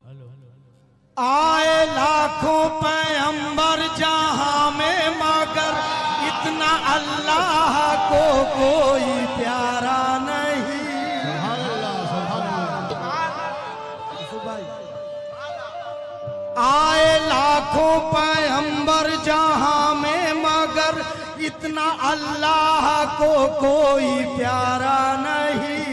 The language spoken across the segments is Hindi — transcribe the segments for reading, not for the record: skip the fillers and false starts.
आए लाखों पैगंबर जहां में मगर इतना अल्लाह को कोई प्यारा नहीं। आए लाखों पैगंबर जहां में मगर इतना अल्लाह को कोई प्यारा नहीं।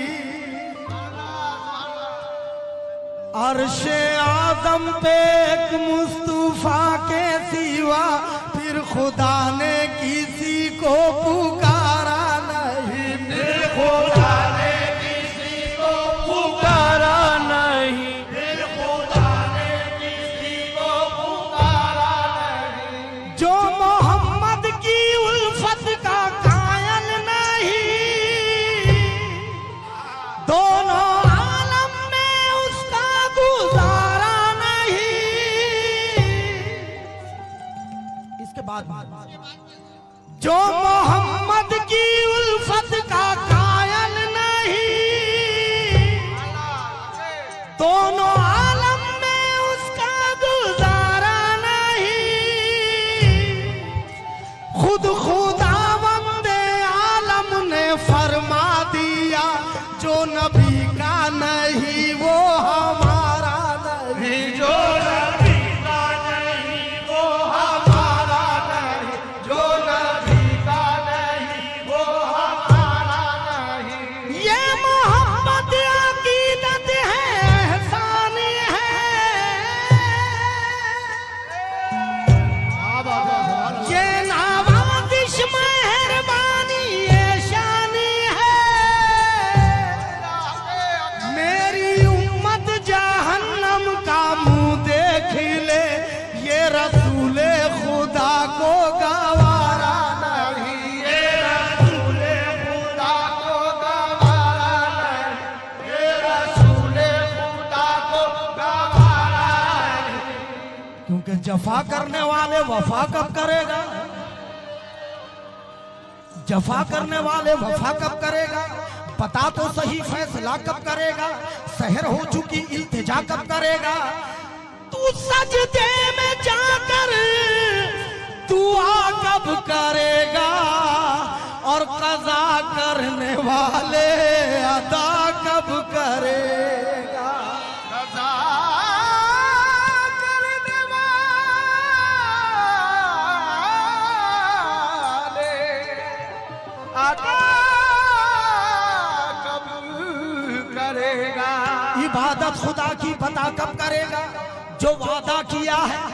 अर्शे आदम पे एक मुस्तफा के सिवा फिर खुदा ने किसी को पुकारा नहीं। फिर खुदा ने किसी को पुकारा नहीं। फिर खुदा ने किसी को पुकारा नहीं। जो मोहम्मद की उल्फत का कायल नहीं, दोनों जो मोहम्मद की उल्फत का कायल नहीं, दोनों आलम में उसका गुजारा नहीं। खुद खुदावंदे आलम ने फरमा दिया जो नबी का नहीं वो हमारा नहीं। जो जफा करने वाले वफा कब करेगा? जफा करने वाले वफा कब करेगा? पता तो सही फैसला कब करेगा? सहर हो चुकी इल्तिजा कब करेगा? तू सजदे में जाकर दुआ कब करेगा? और कज़ा करने वाले अदा कब करेगा? कब करेगा? इबादत खुदा की पता कब करेगा? जो वादा किया है।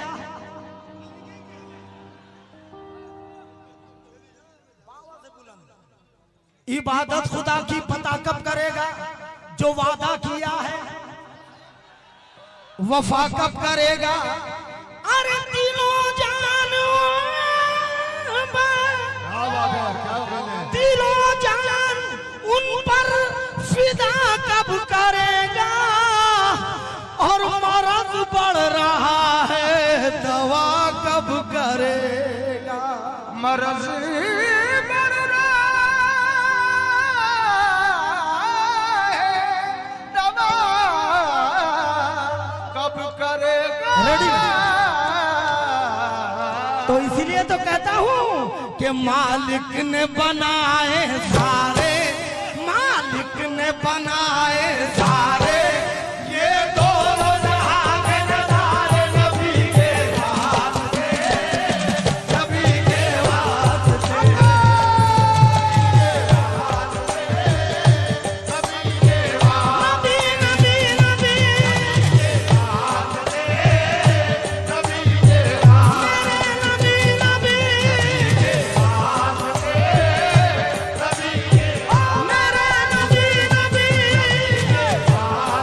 इबादत खुदा की पता कब करेगा? जो वादा किया है। वफा कब करेगा? अरे दिलो जानो दिलो जान उन पर फिदा कब करेगा? और मर्ज बढ़ रहा है दवा कब करेगा? मर्ज बढ़ रहा है दवा कब करेगा? तो इसलिए तो कहता हूँ कि मालिक ने बनाए सारे, मालिक ने बनाए सारे, ये दोनों जहां के नज़ारे नबी के वास्ते, नबी के वास्ते, नबी के वास्ते, नबी नबी के वास्ते, नबी के वास्ते, नबी के वास्ते, नबी के मेरे नबी नबी के वास्ते।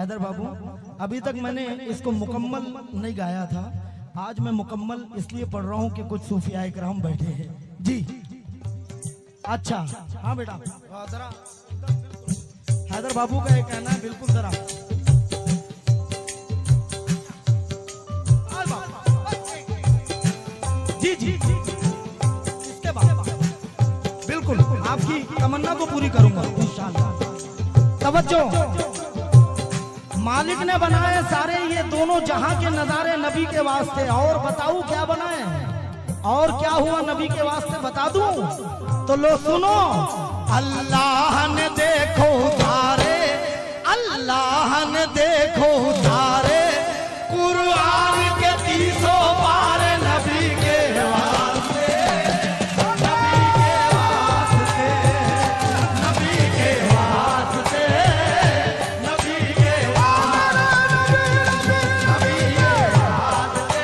हैदर बाबू, अभी तक मैंने इसको मुकम्मल नहीं गाया था, आज मैं मुकम्मल इसलिए पढ़ रहा हूँ कि कुछ सूफिया इकराम बैठे हैं जी। अच्छा हाँ बेटा, जरा हैदर बाबू का ये कहना है, बिल्कुल जरा जी जी जी, इसके बाद बिल्कुल आपकी तमन्ना को पूरी करूंगा इंशाअल्लाह। तवज्जो, मालिक ने बनाए सारे ये दोनों जहां के नजारे नबी के वास्ते, और बताऊं क्या बनाए और क्या हुआ नबी के वास्ते बता दूं तो लो सुनो। अल्लाह ने देखो सारे, अल्लाह ने देखो सारे, कुरान के 30 पारे नबी के वास्ते, नबी के वास्ते, नबी के वास्ते, नबी के वास्ते, नबी के वास्ते,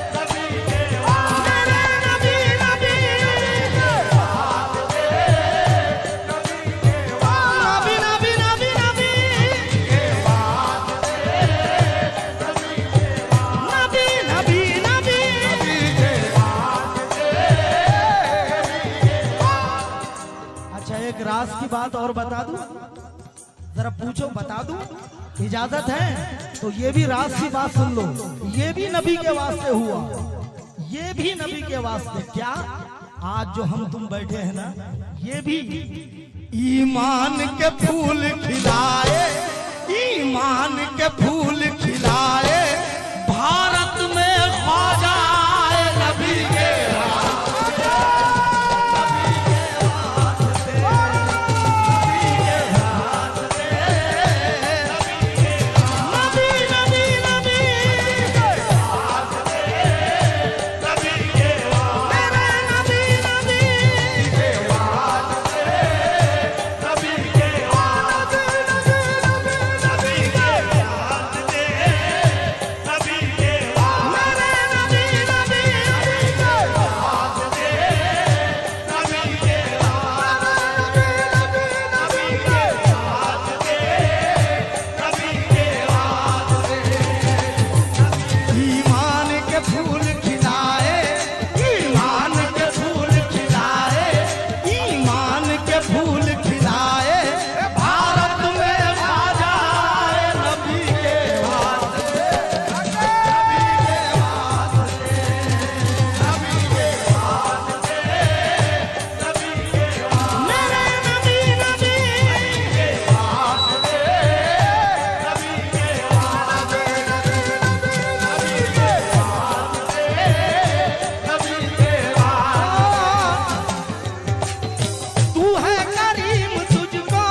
नबी के वास्ते, नबी नबी के वास्ते, नबी के वास्ते, नबी नबी नबी के वास्ते, नबी नबी नबी के वास्ते। अच्छा एक राज की बात और बता दूं, जरा पूछो बता दूं, इजाजत है तो ये भी राज की बात सुन लो, ये भी नबी के वास्ते हुआ, ये भी नबी के वास्ते। क्या आज जो हम तुम बैठे हैं ना, ये भी ईमान के फूल खिलाए, ईमान के फूल खिलाए, भारत में ख्वाजा आए नबी के वास्ते, नबी के वास्ते, नबी के वास्ते, नबी नबी नबी के वास्ते, नबी के वास्ते, नबी नबी के वास्ते, नबी के वास्ते, नबी के वास्ते, नबी के वास्ते, नबी नबी के वास्ते, नबी के वास्ते, नबी के वास्ते, नबी के वास्ते। ईमान के फूल खिलाए, ईमान के फूल खिलाए, ईमान के फूल खिलाए, भारत में ख्वाजा आए नबी के वास्ते, नबी के वास्ते, नबी के वास्ते, नबी के वास्ते, मेरे नबी नबी के वास्ते, नबी के वास्ते, नबी के वास्ते, नबी के वास्ते। तू है करीम तुझको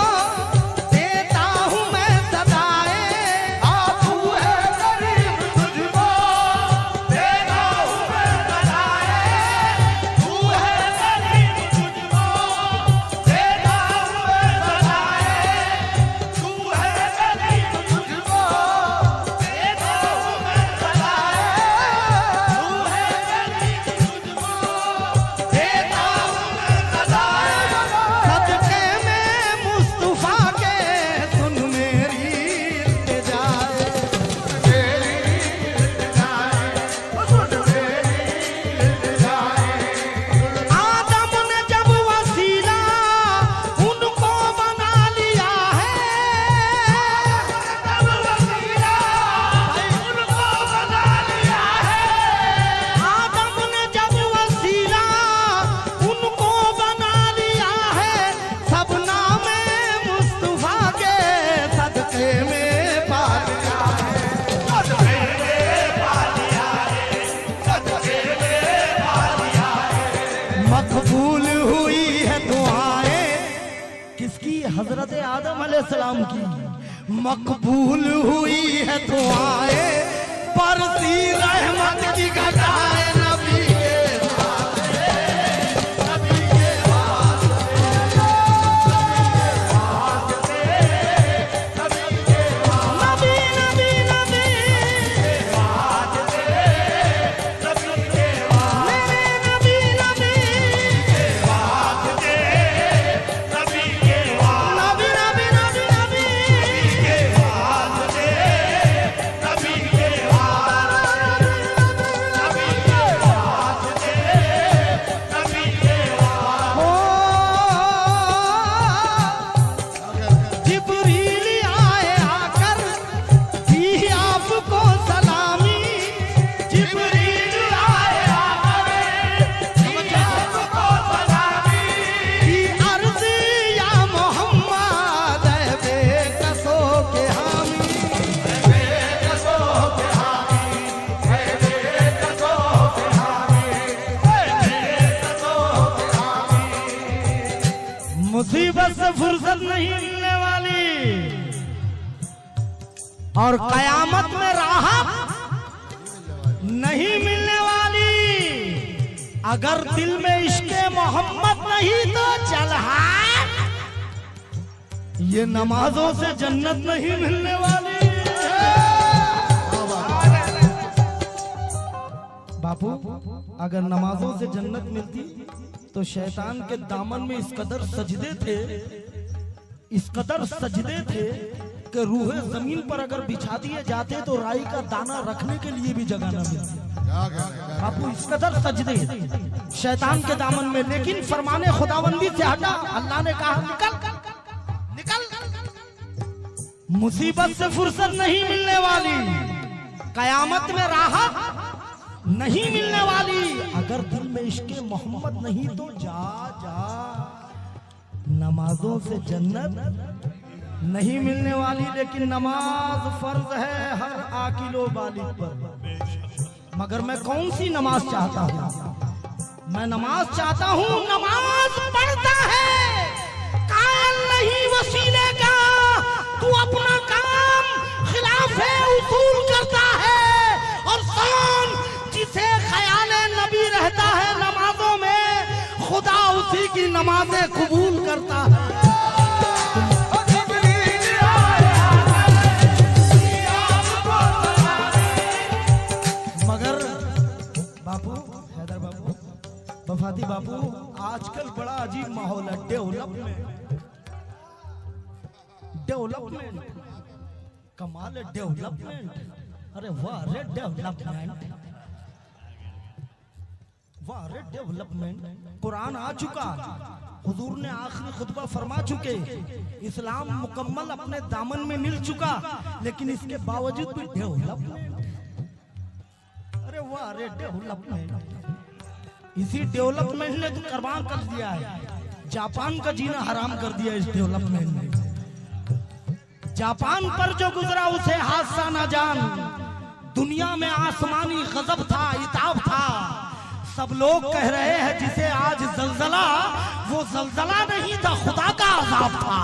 देता हूँ मैं सदाए, तू है करीम तुझको देता हूँ मैं सदाए, तू है करीम तुझको देता हूँ मैं सदाए, तू है करीम तुझको देता हूँ मैं सदाए, तू है करीम तुझको देता हूँ मैं सदाए। सदके में मुस्तफा के सुन मेरी इल्तिजाए, मेरी इल्तिजाए, सुन मेरी इल्तिजाए। आदम ने जब वसीला उनको बना लिया है, जब वसीला उनको बना लिया है, आदम ने जब वसीला उनको बना लिया है, सब नामे मुस्तफा के सदके में पा लिया है, सदके में पा लिया है, सदके में पा लिया है। मकबूल हुई है दुआएं किसकी? हजरत आदम अलैहिस्सलाम की। मकबूल हुई है दुआएं, बरसी रहमत की घटाएं नबी के वास्ते, नबी के वास्ते, नबी के वास्ते, नबी नबी नबी के वास्ते, नबी के वास्ते, मेरे नबी नबी के वास्ते, नबी के वास्ते, नबी नबी नबी नबी के वास्ते। मुसीबत से फुर्सत नहीं मिलने वाली और कयामत में राहत नहीं मिलने वाली। अगर दिल में इश्क़े मोहम्मद नहीं तो चल हाथ, ये नमाजों से जन्नत नहीं मिलने वाली। बापू अगर नमाजों से जन्नत मिलती तो शैतान के दामन में इस कदर सजदे थे कि रूह जमीन पर अगर बिछा दिए जाते तो राई का दाना रखने के लिए भी जगह न मिलती। बापू इस कदर सजदे शैतान के दामन में। लेकिन फरमाने खुदाबंदी से हटा, अल्लाह ने कहा निकल। मुसीबत से फुर्सत नहीं मिलने वाली, कयामत में राहत नहीं मिलने वाली। अगर दिल में इश्क़े मोहम्मद नहीं तो जा नमाजों से जन्नत नहीं मिलने वाली। लेकिन नमाज फर्ज है हर आकिलो बालिग पर। मगर मैं कौन सी नमाज चाहता हूँ? मैं नमाज चाहता हूँ, नमाज पढ़ता है कायल नहीं वसीले का, तू अपना काम खिलाफे उसूल करता है। और कौन जिसे ख्याले नबी रहता है नमाजों में, खुदा उसी की नमाजें कबूल करता है। मगर बापू, हैदर बापू, वफाती बापू, आजकल बड़ा अजीब माहौल है। डेवलपमेंट कमाल है। डेवलपमेंट, अरे वाह रे डेवलपमेंट, वाह रे डेवलपमेंट। कुरान आ चुका, हुजूर ने आखिरी खुतबा फरमा चुके, इस्लाम मुकम्मल अपने दामन में मिल चुका, लेकिन इसके बावजूद भी डेवलपमेंट, अरे वाह रे डेवलपमेंट। इसी डेवलपमेंट ने तो कुर्बान कर दिया है, जापान का जीना हराम कर दिया इस डेवलपमेंट ने। जापान पर जो गुजरा उसे हादसा ना जान, दुनिया में आसमानी गजब था, इताब था। सब लोग कह रहे हैं जिसे आज जलजला, वो जलजला नहीं था, खुदा का अजाब था।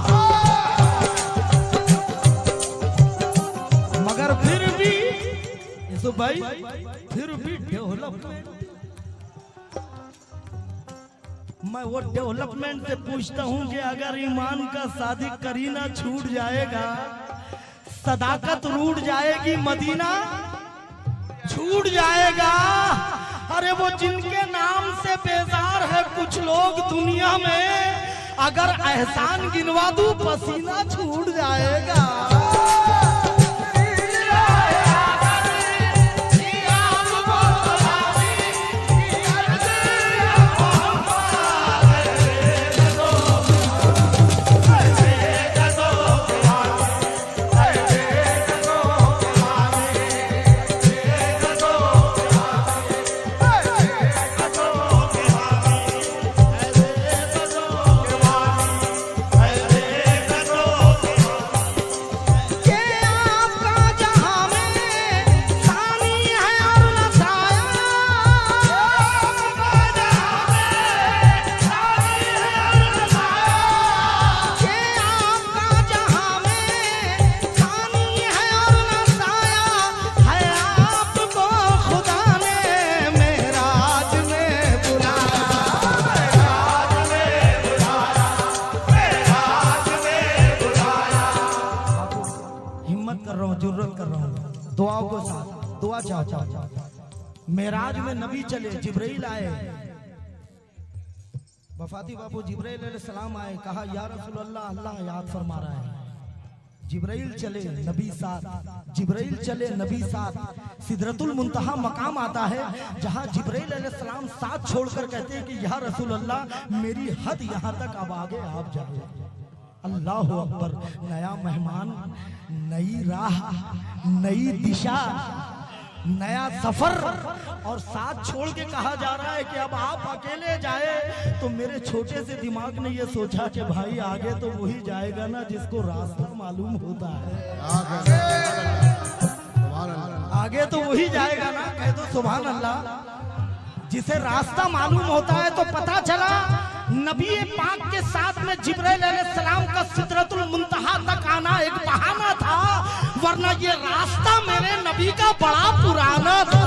मगर फिर भी यूसुफ भाई, फिर भी डेवलपमेंट। मैं वो डेवलपमेंट से पूछता हूँ कि अगर ईमान का सादिक करीना छूट जाएगा, सदाकत रूठ जाएगी, मदीना छूट जाएगा। अरे वो जिनके नाम से बेजार है कुछ लोग दुनिया में, अगर एहसान गिनवा दूं पसीना छूट जाएगा। दुआओं को साथ दुआ चाहता। मेराज में नबी चले, जिब्राइल आए, वफाती बापू जिब्राइल अलैहिस्सलाम आए, कहा या रसूल अल्लाह, अल्लाह याद फरमा रहा है। जिब्राइल चले नबी साथ, जिब्राइल चले नबी साथ। सिदरतुल मुंतहा मकाम आता है जहां जिब्राइल अलैहिस्सलाम साथ छोड़कर कहते हैं कि या रसूल अल्लाह मेरी हद यहाँ तक, अब आगे आप जाए। अल्लाह अकबर, नया मेहमान, नई राह, नई दिशा, नया सफर, और साथ छोड़ के कहा जा रहा है कि अब आप अकेले जाए। तो मेरे छोटे से दिमाग ने ये सोचा कि भाई आगे तो वही जाएगा ना जिसको रास्ता मालूम होता है, आगे तो वही जाएगा ना, कह दो सुभान अल्लाह। जिसे रास्ता मालूम होता है तो पता चला नबी पाक के साथ में जिब्राइल अलैहिस्सलाम का सिदरतुल मुंतहा तक आना एक बहाना था, वरना ये रास्ता मेरे नबी का बड़ा पुराना था।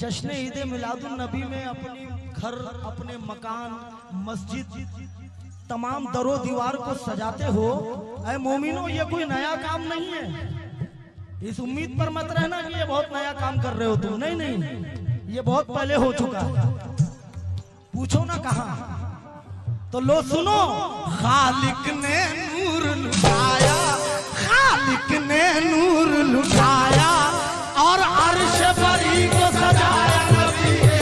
जश्न ईद मिलादुन नबी में अपनी घर, अपने मकान, मस्जिद, तमाम दरो दीवार को सजाते हो, ऐ मोमिनो ये कोई नया काम नहीं है। इस उम्मीद पर मत रहना कि ये बहुत नया काम कर रहे हो तुम, नहीं नहीं, ये बहुत पहले हो चुका है। पूछो ना कहां, तो लो सुनो, खालिक ने नूर लुटाया, खालिक ने नूर लुटाया और अर्श बरी को सजाया नबी के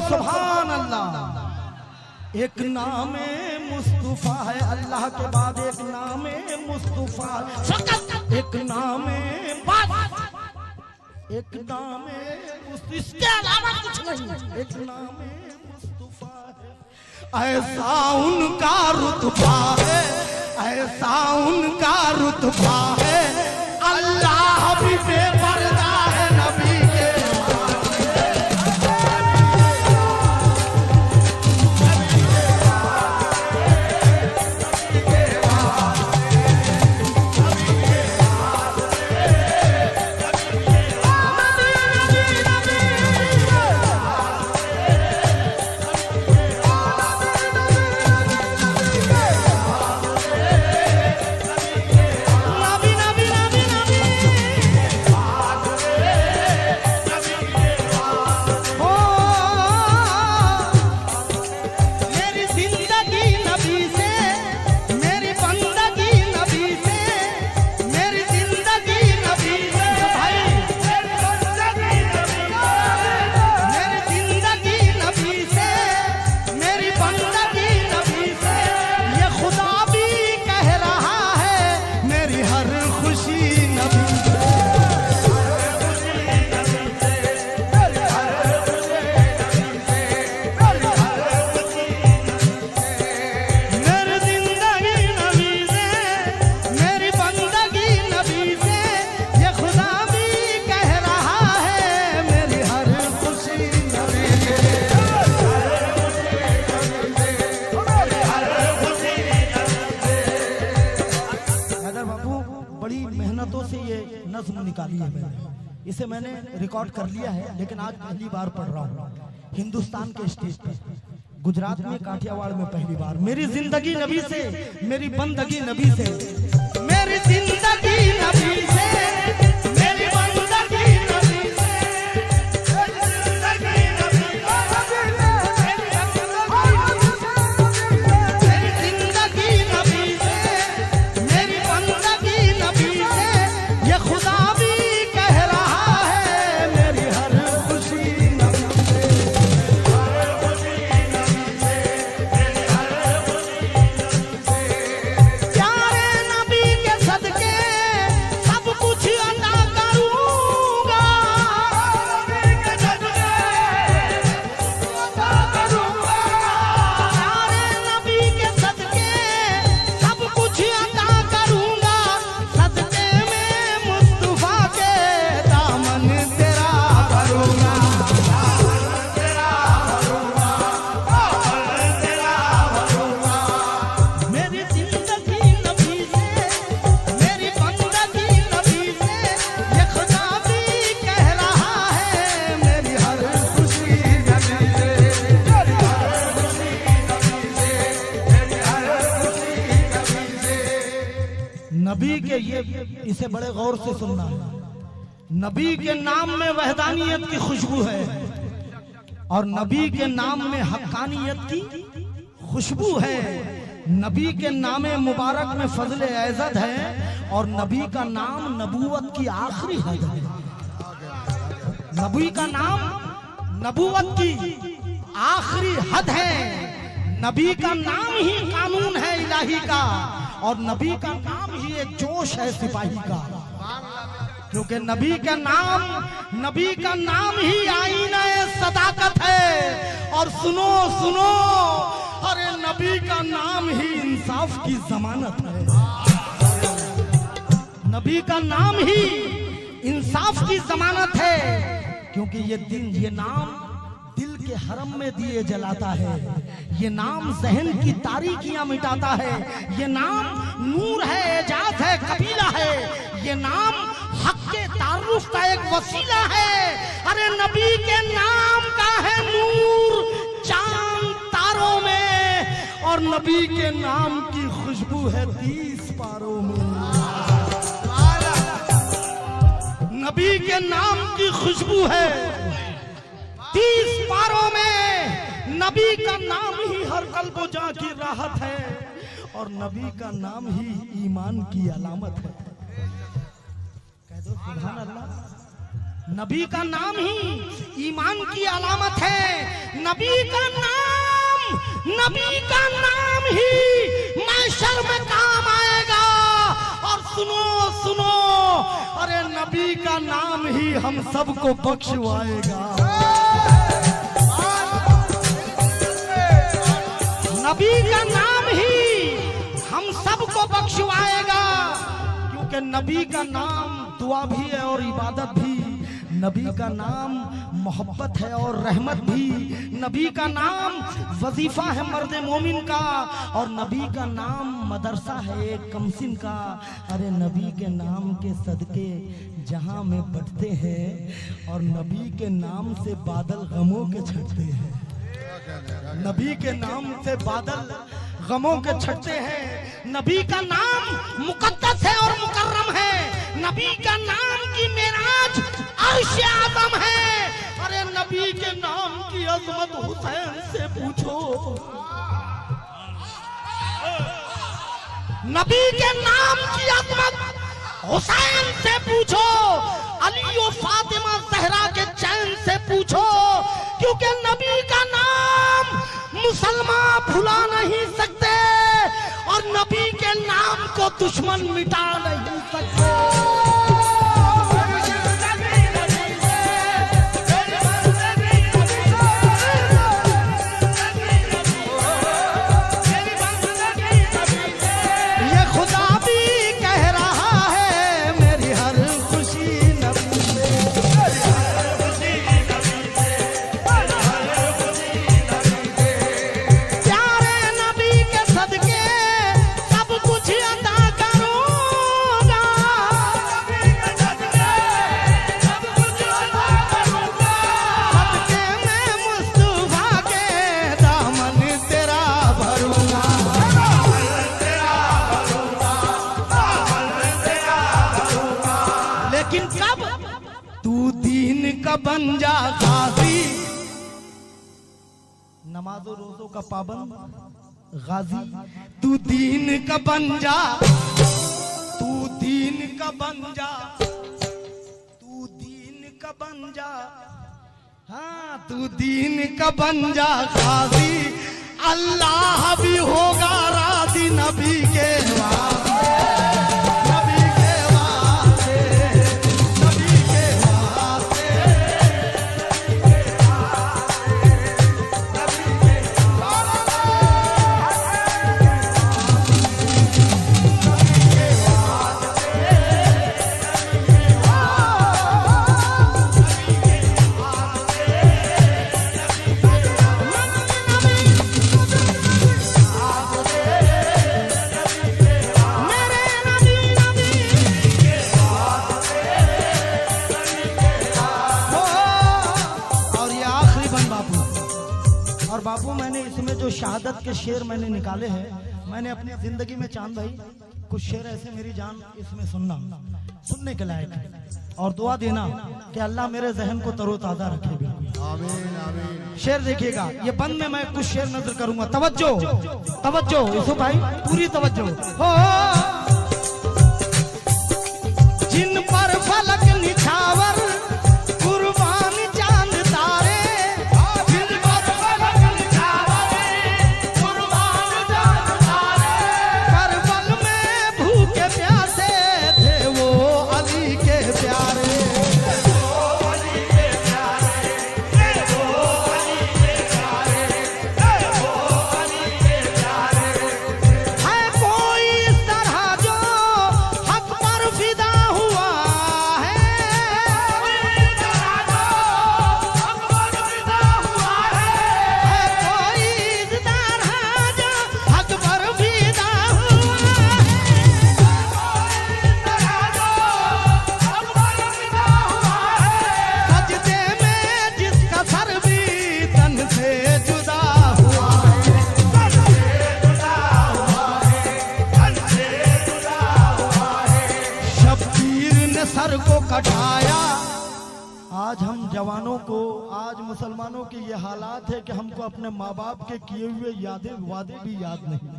सुभान अल्लाह। एक नाम मुस्तफा है, अल्लाह के बाद एक नाम मुस्तफा, एक नाम, एक नाम, इसके अलावा कुछ नहीं, एक नाम मुस्तफा है। ऐसा उनका रुतबा है, ऐसा उनका रुतबा है, अल्लाह भी बेपर्दा है नबी के। नबी नबी नबी नबी बड़ी मेहनतों से ये नज्म निकाली है मैंने, इसे मैंने रिकॉर्ड कर लिया है, लेकिन आज पहली बार पढ़ रहा हूँ हिंदुस्तान के स्टेज पे, गुजरात में, काठियावाड़ में पहली बार। मेरी जिंदगी नबी से, मेरी बंदगी नबी से, मेरी जिंदगी नबी से, मेरी बंदगी नबी से, मेरी जिंदगी नबी से, मेरी बंदगी नबी से, ये खुदा भी कह रहा है मेरी हर खुशी नबी से। प्यारे नबी के सदके सब कुछ अदा करूंगा, प्यारे नबी के सदके सब कुछ अदा करूंगा, सदके में मुस्तफा के दामन तेरा भरूंगा, मेरी जिंदगी नबी से, मेरी बंदगी नबी से, ये खुदा भी कह रहा है मेरी हर खुशी नबी से, मेरी हर खुशी नबी से, मेरी हर खुशी नबी से। नबी के ये, इसे बड़े गौर से सुनना है, नबी के नाम में वहदानियत की खुशबू है और नबी के नाम में हक्कानियत की खुशबू है। नबी के नाम मुबारक में फजल एज़द है और नबी का नाम नबूवत की आखिरी हद है। नबी का नाम नबूवत की आखिरी हद है। नबी का नाम ही कानून है इलाही का और नबी का नाम ही एक जोश है सिपाही का, क्योंकि नबी का नाम ही आईना सदाकत है। और सुनो सुनो, अरे नबी का नाम ही इंसाफ की जमानत है। नबी का नाम ही इंसाफ की जमानत है, क्योंकि ये नाम दिल के हरम में दिए जलाता है, ये नाम जहन की तारीकियां मिटाता है, ये नाम नूर है, एजाज है, कबीला है, ये नाम हक के तारुफ का एक वसीला है। अरे नबी के नाम का है नूर चांद तारों में और नबी के नाम की खुशबू है 30 पारों में। नबी के नाम की खुशबू है 30 पारों में। नबी का नाम ही हर कल्ब जा की राहत है और नबी का नाम ही ईमान की अलामत है। कह दो सुभान अल्लाह। नबी का नाम ही ईमान की अलामत है। नबी का नाम ही महशर में काम आएगा। और सुनो सुनो, अरे नबी का नाम ही हम सबको बख्शवाएगा। नबी का नाम ही हम सबको बख्शवाएगा, क्योंकि नबी का नाम दुआ भी है और इबादत भी। नबी का नाम मोहब्बत है और रहमत भी। नबी का नाम वजीफा है मर्द मोमिन का और नबी का नाम मदरसा है एक कमसिन का। अरे नबी के नाम के सदके जहां में बढ़ते हैं और नबी के नाम से बादल गमों के छटते हैं। नबी के नाम से बादल गमों के छटते हैं। नबी का नाम मुकद्दस है और मुकर्रम है। नबी का नाम की मेराज अर्श आज़म है। अरे नबी के नाम की अजमत हुसैन से पूछो। नबी के नाम की अजमत हुसैन से पूछो। अली और फातिमा ज़हरा के चैन से पूछो, क्योंकि नबी का नाम मुसलमान भुला नहीं सकते और नबी के नाम को दुश्मन मिटा नहीं सकते। प्यारे नबी के सदके सब कुछ अता करूंगा। का बन जा गाजी, नमाजों रोजों का पाबंद गाजी। तू दीन का बन जा, तू दीन का बन जा, तू दीन का बन जा, हाँ तू दीन का बन जा गाजी। अल्लाह भी होगा राजी नबी के वास्ते, नबी के वास्ते, नबी के वास्ते, नबी के बाबू मैंने इसमें जो शहादत के शेर मैंने निकाले हैं, मैंने अपनी जिंदगी में चांद भाई कुछ शेर ऐसे मेरी जान इसमें सुनने के लायक है। और दुआ देना कि अल्लाह मेरे जहन को तरोताजा रखे बिल्कुल। आमीन आमीन। शेर देखिएगा, ये बंद में मैं कुछ शेर नजर करूंगा। तवज्जो तवज्जो यूसुफ भाई, पूरी तवज्जो हो। जिन पर फलक निछावर कुर्बान चांद तारे, कटाया। आज हम जवानों को, आज मुसलमानों की ये हालात है कि हमको अपने माँ बाप के किए हुए यादें वादे भी याद नहीं।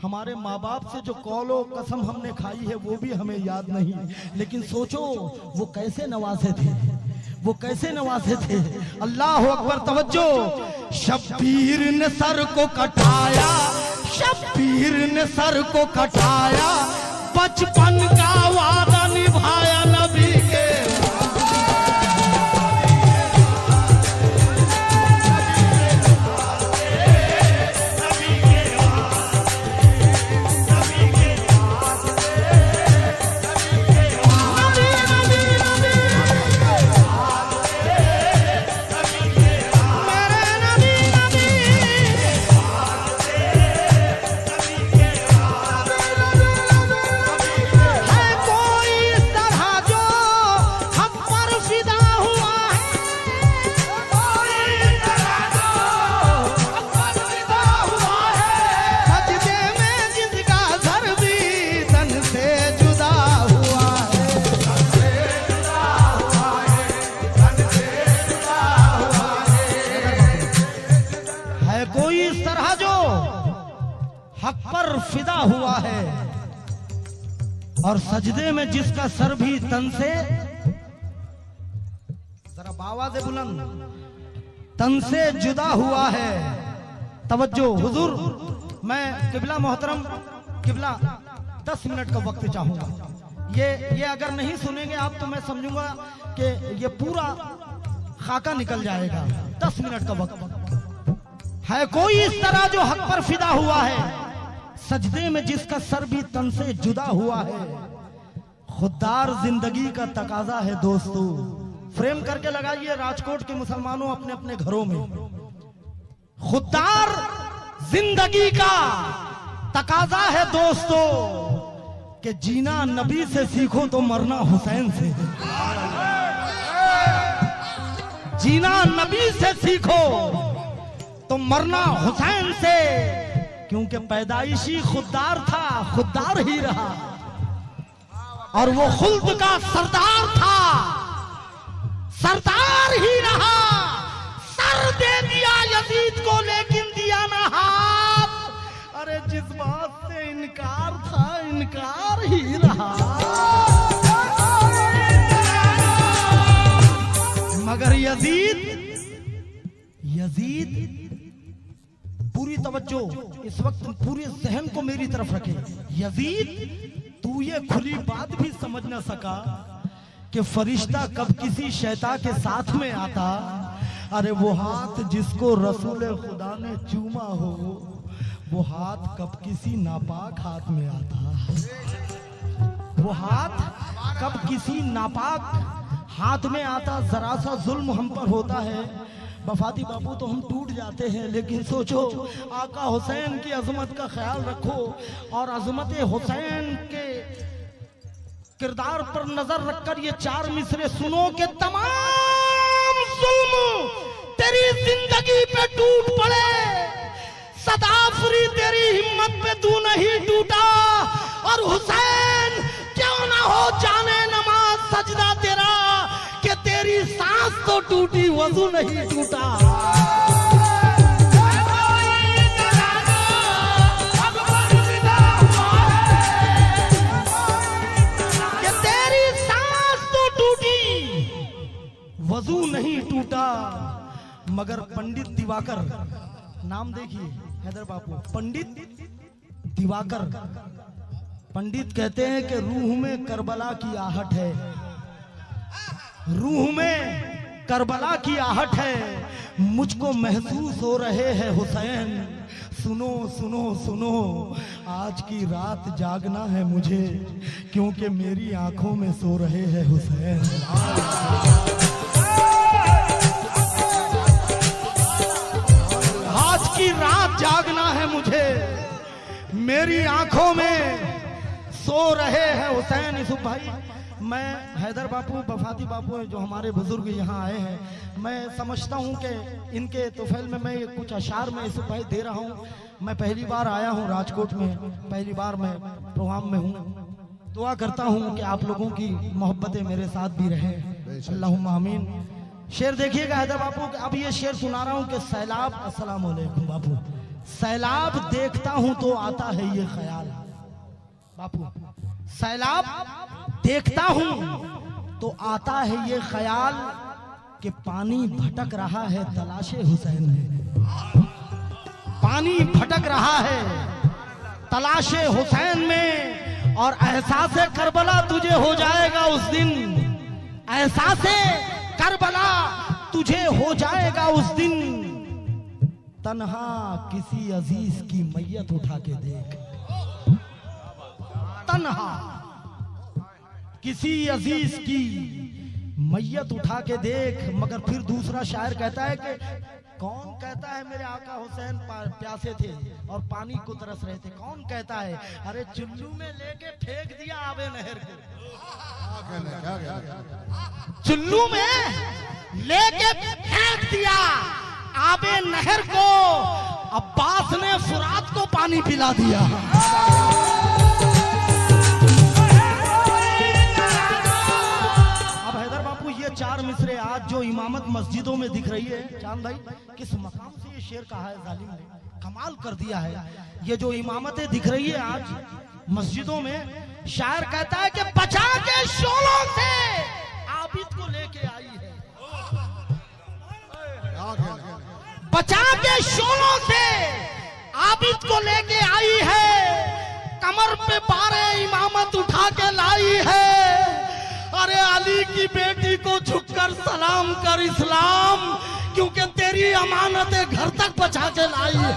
हमारे माँ बाप से जो कौलो कसम हमने खाई है वो भी हमें याद नहीं। लेकिन सोचो वो कैसे नवाजे थे, वो कैसे नवाजे थे। अल्लाह अकबर। तवज्जो। शब्बीर ने सर को कटाया, शब्बीर ने सर को कटाया, बचपन का वादा निभाया नबी के। फिदा हुआ है और सजदे में जिसका सर भी तन से, जरा आवाज़ बुलंद, तन से जुदा हुआ है। तवज्जो हुजूर, मैं किबला मोहतरम किबला 10 मिनट का वक्त चाहूंगा। ये अगर नहीं सुनेंगे आप तो मैं समझूंगा कि ये पूरा खाका निकल जाएगा। 10 मिनट का वक्त है। कोई इस तरह जो हक पर फिदा हुआ है, सजदे में जिसका सर भी तन से जुदा हुआ है। खुददार जिंदगी का तकाजा है दोस्तों। फ्रेम करके लगाइए राजकोट के मुसलमानों अपने अपने घरों में। खुददार जिंदगी का तकाजा है दोस्तों कि जीना नबी से सीखो तो मरना हुसैन से। जीना नबी से सीखो तो मरना हुसैन से, क्योंकि पैदाइशी खुददार था, खुददार ही रहा और वो खुल्द का सरदार था। सरदार ही रहा, सर दे दिया यजीद को लेकिन दिया ना हाथ। अरे जिस बात से इनकार था इनकार ही रहा। मगर यजीद पूरी तवज्जो इस वक्त पूरे जहन को मेरी तरफ रखे। यजीद तू ये खुली बात भी समझ न सका कि फरिश्ता कब किसी शैतान के साथ में आता। अरे वो हाथ जिसको रसूल खुदा ने चूमा हो, वो हाथ कब किसी नापाक हाथ में आता। वो हाथ कब किसी नापाक हाथ में आता। जरा सा जुल्म हम पर होता है वफाती बापू तो हम टूट जाते हैं, लेकिन सोचो आका हुसैन की अजमत का ख्याल रखो और अजमत हुसैन के किरदार पर नजर रखकर ये 4 मिसरे सुनो कि तमाम जुल्म तेरी जिंदगी पे टूट पड़े, सदाफरी तेरी हिम्मत पे तू नहीं टूटा। और हुसैन क्यों ना हो जाने नमाज सजदा तेरा कि तेरी सांस तो टूटी वजू नहीं टूटा। कि तेरी सांस तो टूटी वजू नहीं टूटा। मगर पंडित दिवाकर, नाम देखिए हैदर बापू, पंडित दिवाकर, पंडित कहते हैं कि रूह में करबला की आहट है, रूह में करबला की आहट है, मुझको महसूस हो रहे हैं हुसैन। सुनो सुनो सुनो, आज की रात जागना है मुझे, क्योंकि मेरी आंखों में सो रहे हैं हुसैन। आज की रात जागना है मुझे, मेरी आंखों में सो रहे हैं हुसैन। यूसुफ भाई, मैं हैदर बापू वफाती बापू जो हमारे बुजुर्ग यहाँ आए हैं, मैं समझता हूँ कि इनके तोफैल में मैं कुछ अशार में यूसुफ भाई दे रहा हूँ। मैं पहली बार आया हूँ राजकोट में, पहली बार मैं प्रोग्राम में हूँ। दुआ करता हूँ कि आप लोगों की मोहब्बतें मेरे साथ भी रहें, अल्लाहुम्मा आमीन। शेर देखिएगा हैदर बापू, अब ये शेर सुना रहा हूँ कि सैलाब, अस्सलाम वालेकुम बापू, सैलाब देखता हूँ तो आता है ये ख्याल। बापू सैलाब देखता हूं तो आता है ये ख्याल कि पानी भटक रहा है तलाशे हुसैन में, पानी भटक रहा है तलाशे हुसैन में। और एहसासे करबला तुझे हो जाएगा उस दिन, एहसासे करबला तुझे हो जाएगा उस दिन। तन्हा किसी अजीज की मैयत उठा के देख, तन्हा किसी अजीज की मैयत उठा के देख। मगर फिर दूसरा शायर कहता है कि कौन कहता है मेरे आका हुसैन प्यासे थे और पानी को तरस रहे थे, कौन कहता है? अरे चुल्लू में लेके फेंक दिया आबे नहर को, चुल्लू में लेके फेंक दिया आबे नहर को, अब्बास ने फुरात को पानी पिला दिया। ये 4 मिसरे आज जो इमामत मस्जिदों में दिख रही है, चांद भाई किस मकाम से ये शेर कहा है जालिम ने, कमाल कर दिया है। ये जो इमामतें दिख रही है आज मस्जिदों में, शायर कहता है कि बचा के शोलों से आबिद को लेके आई है, बचा के शोलों से आबिद को लेके आई है, कमर पे बारे इमामत उठा के लाई है। अरे अली की बेटी को झुककर सलाम कर इस्लाम, क्योंकि तेरी अमानतें घर तक पहुंचा के लाई है।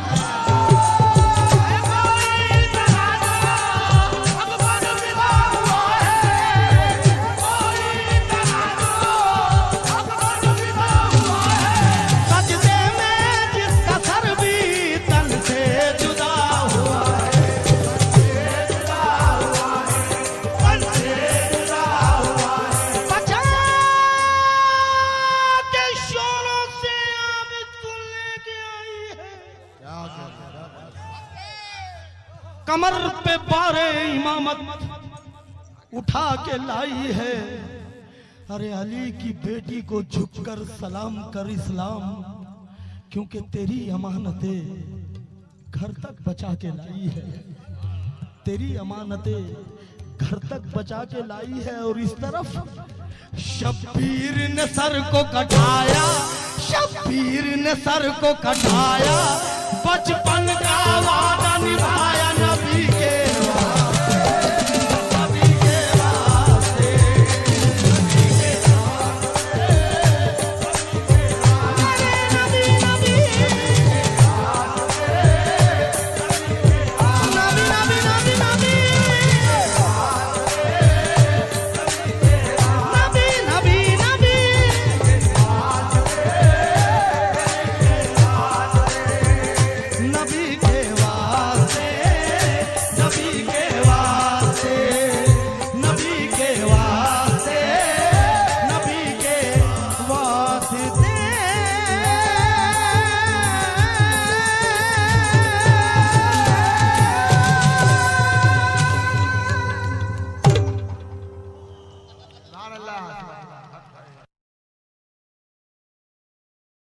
कमर पे बारे इमामत उठा के लाई है, अरे अली की बेटी को झुककर सलाम कर इस्लाम, क्योंकि तेरी अमानतें घर तक बचा के लाई है, तेरी अमानतें घर तक बचा के लाई है। और इस तरफ शब्बीर ने सर को कटाया, शब्बीर ने सर को कटाया, बचपन का वादा निभाया।